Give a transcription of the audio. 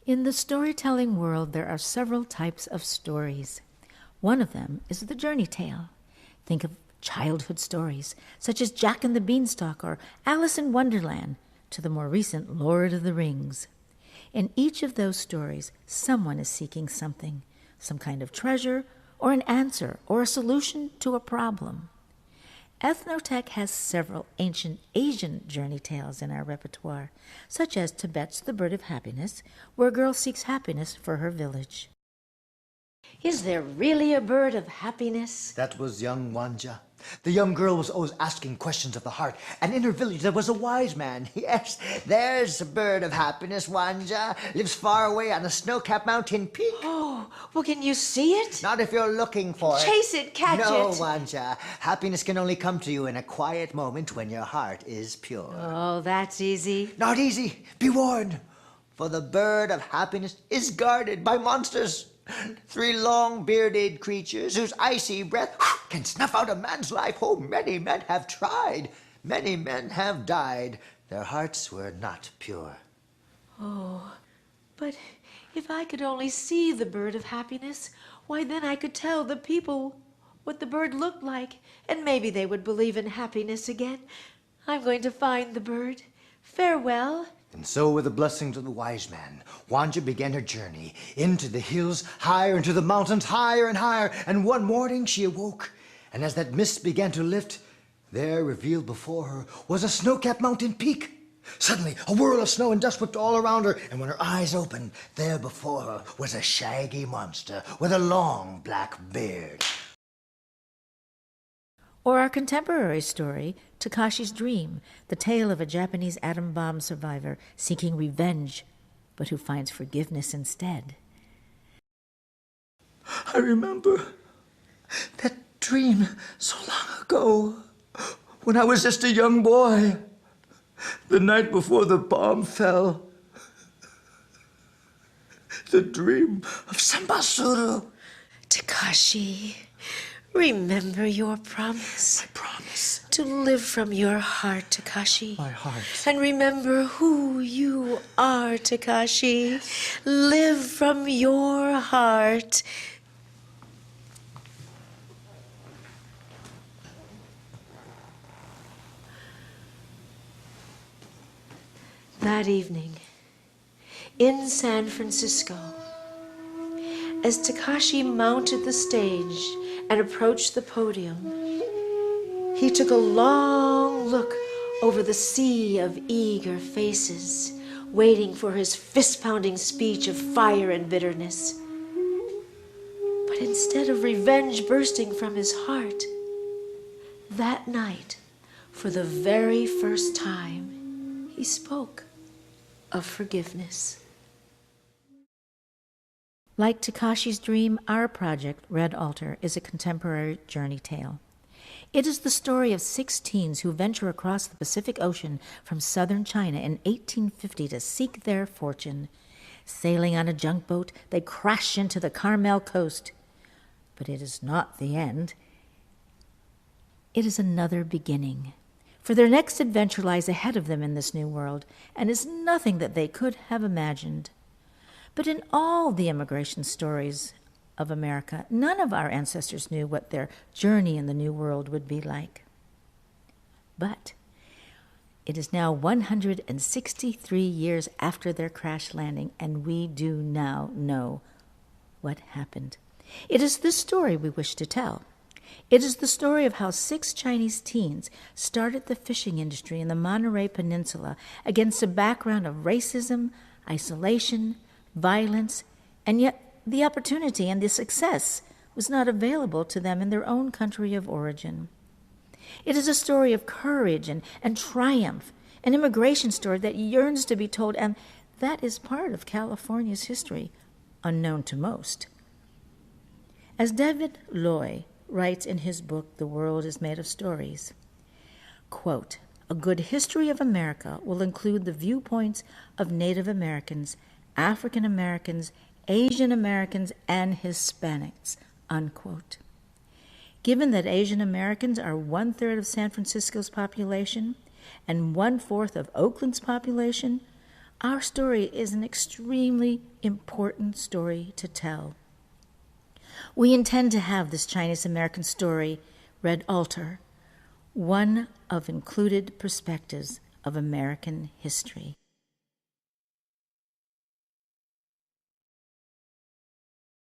In the storytelling world, there are several types of stories. One of them is the journey tale. Think of childhood stories, such as Jack and the Beanstalk or Alice in Wonderland, to the more recent Lord of the Rings. In each of those stories, someone is seeking something, some kind of treasure, or an answer, or a solution to a problem. Ethnotech has several ancient Asian journey tales in our repertoire, such as Tibet's The Bird of Happiness, where a girl seeks happiness for her village. Is there really a bird of happiness? That was young Wanja. The young girl was always asking questions of the heart, and in her village there was a wise man. Yes, there's a bird of happiness, Wanja. Lives far away on a snow-capped mountain peak. Oh, well, can you see it? Not if you're looking for it. Chase it, catch it. No, Wanja. Happiness can only come to you in a quiet moment when your heart is pure. Oh, that's easy. Not easy. Be warned. For the bird of happiness is guarded by monsters. 3 long-bearded creatures whose icy breath can snuff out a man's life. Oh, many men have tried. Many men have died. Their hearts were not pure. Oh, but if I could only see the bird of happiness, why then I could tell the people what the bird looked like, and maybe they would believe in happiness again. I'm going to find the bird. Farewell. And so, with the blessings of the wise man, Wanja began her journey into the hills, higher into the mountains, higher and higher. And one morning she awoke, and as that mist began to lift, there, revealed before her, was a snow-capped mountain peak. Suddenly, a whirl of snow and dust whipped all around her, and when her eyes opened, there before her was a shaggy monster with a long black beard. Or our contemporary story, Takashi's Dream, the tale of a Japanese atom bomb survivor seeking revenge, but who finds forgiveness instead. I remember that dream so long ago, when I was just a young boy, the night before the bomb fell. The dream of Sambasuru. Takashi, remember your promise. My promise. To live from your heart, Takashi. My heart. And remember who you are, Takashi. Yes. Live from your heart. That evening, in San Francisco, as Takashi mounted the stage and approached the podium, he took a long look over the sea of eager faces, waiting for his fist-pounding speech of fire and bitterness. But instead of revenge bursting from his heart, that night, for the very first time, he spoke of forgiveness. Like Takashi's Dream, our project, Red Altar, is a contemporary journey tale. It is the story of 6 teens who venture across the Pacific Ocean from southern China in 1850 to seek their fortune. Sailing on a junk boat, they crash into the Carmel coast. But it is not the end. It is another beginning. For their next adventure lies ahead of them in this new world, and is nothing that they could have imagined. But in all the immigration stories of America, none of our ancestors knew what their journey in the New World would be like. But it is now 163 years after their crash landing, and we do now know what happened. It is this story we wish to tell. It is the story of how 6 Chinese teens started the fishing industry in the Monterey Peninsula against a background of racism, isolation, violence, and yet the opportunity and the success was not available to them in their own country of origin. It is a story of courage and triumph, an immigration story that yearns to be told, and that is part of California's history, unknown to most. As David Loy writes in his book, The World is Made of Stories, quote, "A good history of America will include the viewpoints of Native Americans, African Americans, Asian Americans, and Hispanics," unquote. Given that Asian Americans are 1/3 of San Francisco's population and 1/4 of Oakland's population, Our story is an extremely important story to tell. We intend to have this Chinese-American story, Red Altar, one of included perspectives of American history.